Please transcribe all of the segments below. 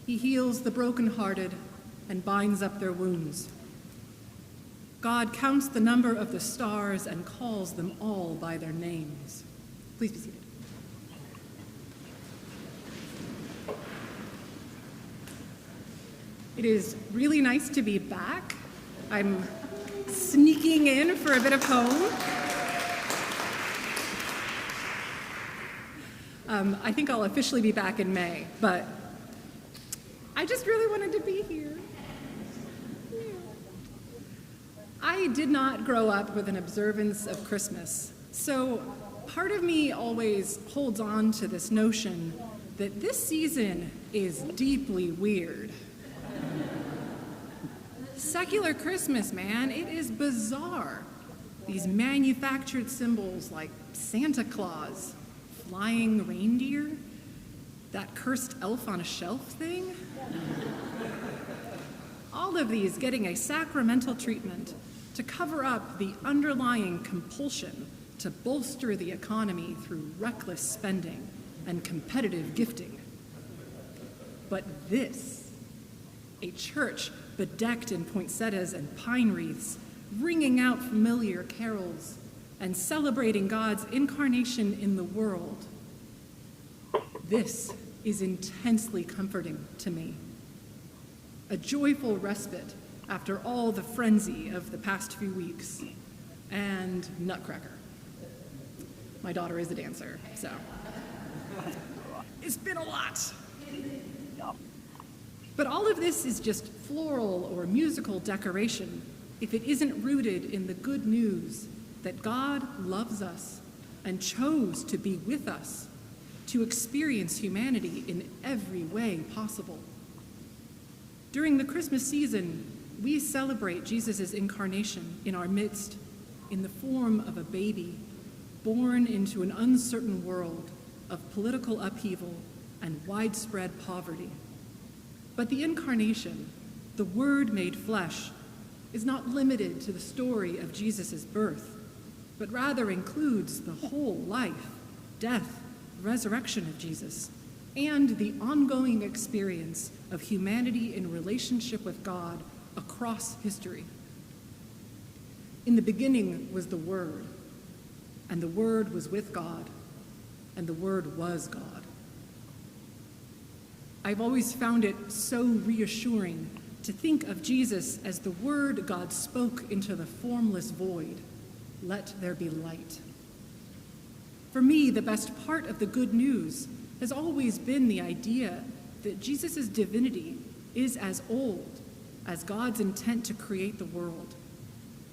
He heals the brokenhearted and binds up their wounds. God counts the number of the stars and calls them all by their names. Please be seated. It is really nice to be back. I'm sneaking in for a bit of home. I think I'll officially be back in May, but I just really wanted to be here. Yeah. I did not grow up with an observance of Christmas, so part of me always holds on to this notion that this season is deeply weird. Secular Christmas, man, it is bizarre. These manufactured symbols like Santa Claus, flying reindeer, that cursed elf on a shelf thing. All of these getting a sacramental treatment to cover up the underlying compulsion to bolster the economy through reckless spending and competitive gifting. But this, a church bedecked in poinsettias and pine wreaths, ringing out familiar carols and celebrating God's incarnation in the world. This is intensely comforting to me. A joyful respite after all the frenzy of the past few weeks. And Nutcracker. My daughter is a dancer, so it's been a lot. But all of this is just floral or musical decoration if it isn't rooted in the good news that God loves us and chose to be with us, to experience humanity in every way possible. During the Christmas season, we celebrate Jesus' incarnation in our midst in the form of a baby born into an uncertain world of political upheaval and widespread poverty. But the incarnation, the Word made flesh, is not limited to the story of Jesus' birth, but rather includes the whole life, death, resurrection of Jesus, and the ongoing experience of humanity in relationship with God across history. In the beginning was the Word, and the Word was with God, and the Word was God. I've always found it so reassuring to think of Jesus as the Word God spoke into the formless void. Let there be light. For me, the best part of the good news has always been the idea that Jesus' divinity is as old as God's intent to create the world,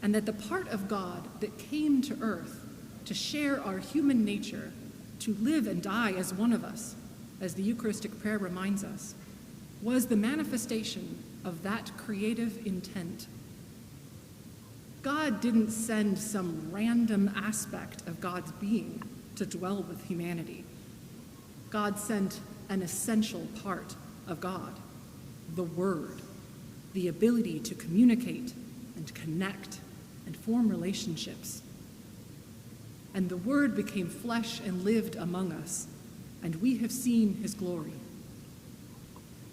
and that the part of God that came to earth to share our human nature, to live and die as one of us, as the Eucharistic prayer reminds us, was the manifestation of that creative intent. God didn't send some random aspect of God's being to dwell with humanity. God sent an essential part of God, the Word, the ability to communicate and connect and form relationships. And the Word became flesh and lived among us, and we have seen his glory.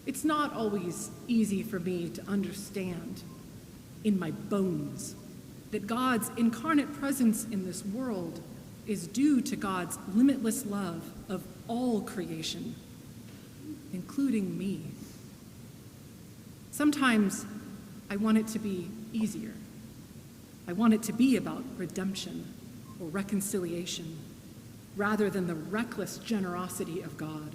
It's not always easy for me to understand in my bones that God's incarnate presence in this world is due to God's limitless love of all creation, including me. Sometimes I want it to be easier. I want it to be about redemption or reconciliation, rather than the reckless generosity of God,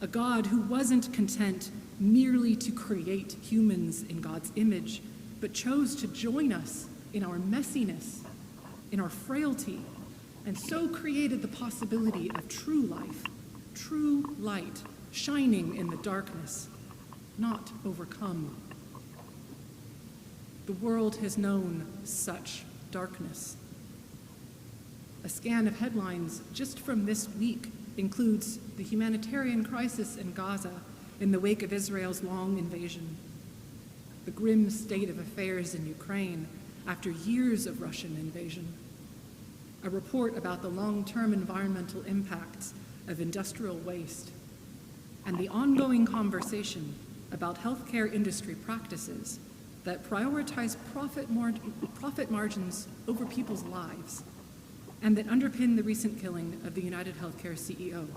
a God who wasn't content merely to create humans in God's image, but chose to join us in our messiness, in our frailty, and so created the possibility of true life, true light, shining in the darkness, not overcome. The world has known such darkness. A scan of headlines just from this week includes the humanitarian crisis in Gaza in the wake of Israel's long invasion, the grim state of affairs in Ukraine after years of Russian invasion, a report about the long-term environmental impacts of industrial waste, and the ongoing conversation about healthcare industry practices that prioritize profit margins over people's lives, and that underpin the recent killing of the United Healthcare CEO.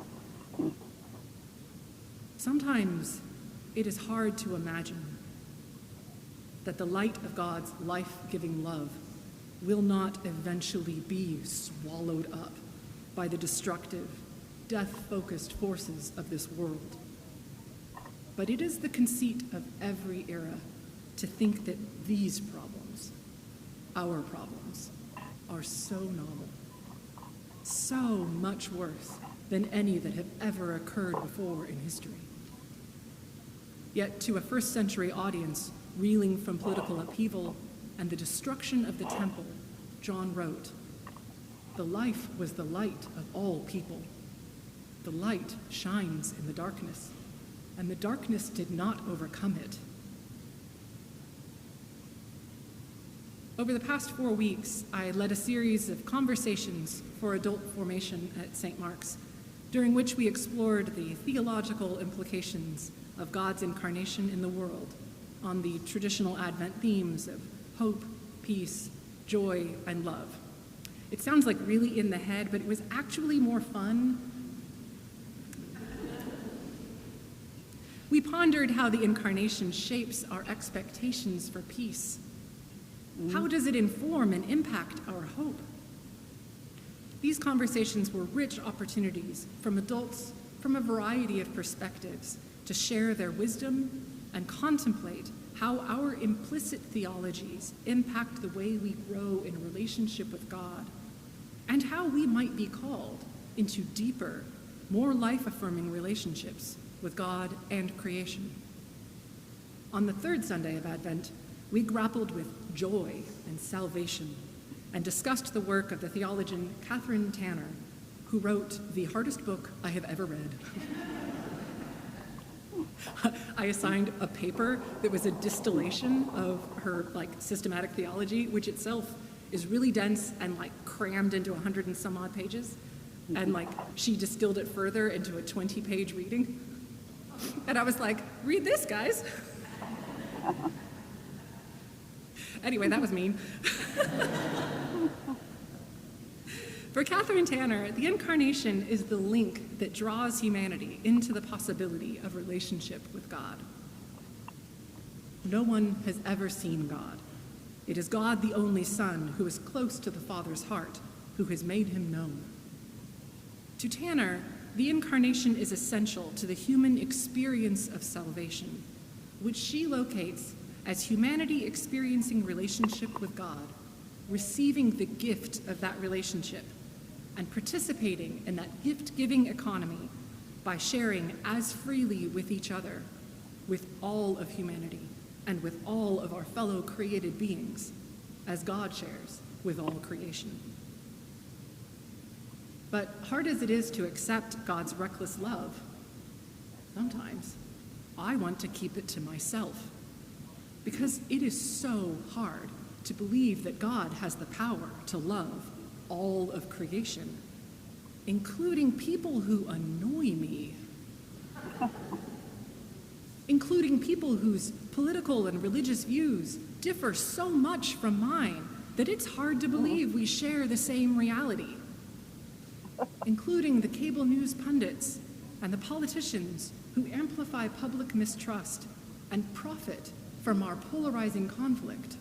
Sometimes it is hard to imagine that the light of God's life-giving love will not eventually be swallowed up by the destructive, death-focused forces of this world. But it is the conceit of every era to think that these problems, our problems, are so novel, so much worse than any that have ever occurred before in history. Yet to a first-century audience reeling from political upheaval and the destruction of the temple, John wrote, "The life was the light of all people. The light shines in the darkness, and the darkness did not overcome it." Over the past 4 weeks, I led a series of conversations for adult formation at St. Mark's, during which we explored the theological implications of God's incarnation in the world on the traditional Advent themes of hope, peace, joy, and love. It sounds like really in the head, but it was actually more fun. We pondered how the incarnation shapes our expectations for peace. How does it inform and impact our hope? These conversations were rich opportunities from adults from a variety of perspectives to share their wisdom and contemplate how our implicit theologies impact the way we grow in relationship with God, and how we might be called into deeper, more life-affirming relationships with God and creation. On the third Sunday of Advent, we grappled with joy and salvation and discussed the work of the theologian Catherine Tanner, who wrote the hardest book I have ever read. I assigned a paper that was a distillation of her systematic theology, which itself is really dense and crammed into 100 and some odd pages. And she distilled it further into a 20-page reading. And I was like, read this, guys. Anyway, that was mean. For Catherine Tanner, the incarnation is the link that draws humanity into the possibility of relationship with God. No one has ever seen God. It is God, the only Son, who is close to the Father's heart, who has made him known. To Tanner, the incarnation is essential to the human experience of salvation, which she locates as humanity experiencing relationship with God, receiving the gift of that relationship, and participating in that gift-giving economy by sharing as freely with each other, with all of humanity, and with all of our fellow created beings, as God shares with all creation. But hard as it is to accept God's reckless love, sometimes I want to keep it to myself, because it is so hard to believe that God has the power to love all of creation, including people who annoy me, including people whose political and religious views differ so much from mine that it's hard to believe we share the same reality, including the cable news pundits and the politicians who amplify public mistrust and profit from our polarizing conflict.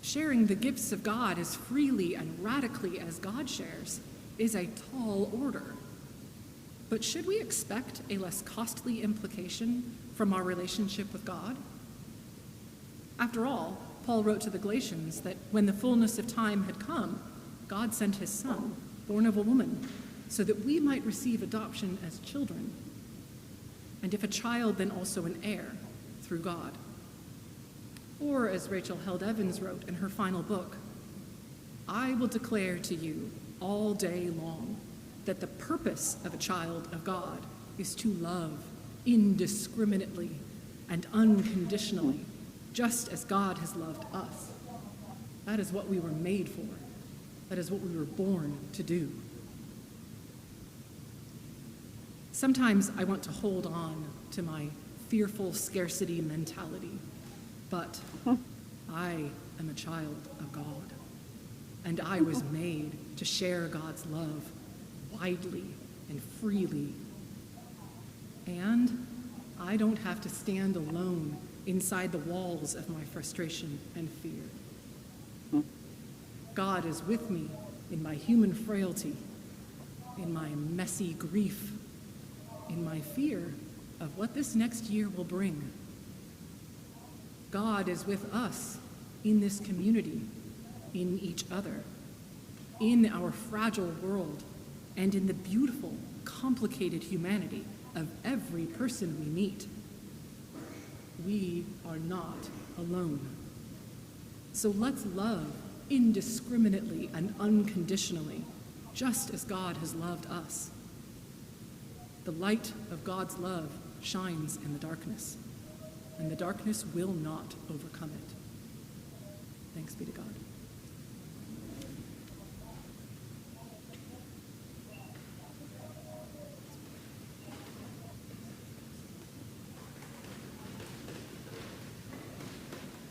Sharing the gifts of God as freely and radically as God shares is a tall order. But should we expect a less costly implication from our relationship with God? After all, Paul wrote to the Galatians that when the fullness of time had come, God sent his Son, born of a woman, so that we might receive adoption as children, and if a child, then also an heir through God. Or, as Rachel Held Evans wrote in her final book, I will declare to you all day long that the purpose of a child of God is to love indiscriminately and unconditionally, just as God has loved us. That is what we were made for. That is what we were born to do. Sometimes I want to hold on to my fearful scarcity mentality, but I am a child of God, and I was made to share God's love widely and freely. And I don't have to stand alone inside the walls of my frustration and fear. God is with me in my human frailty, in my messy grief, in my fear of what this next year will bring. God is with us in this community, in each other, in our fragile world, and in the beautiful, complicated humanity of every person we meet. We are not alone. So let's love indiscriminately and unconditionally, just as God has loved us. The light of God's love shines in the darkness, and the darkness will not overcome it. Thanks be to God.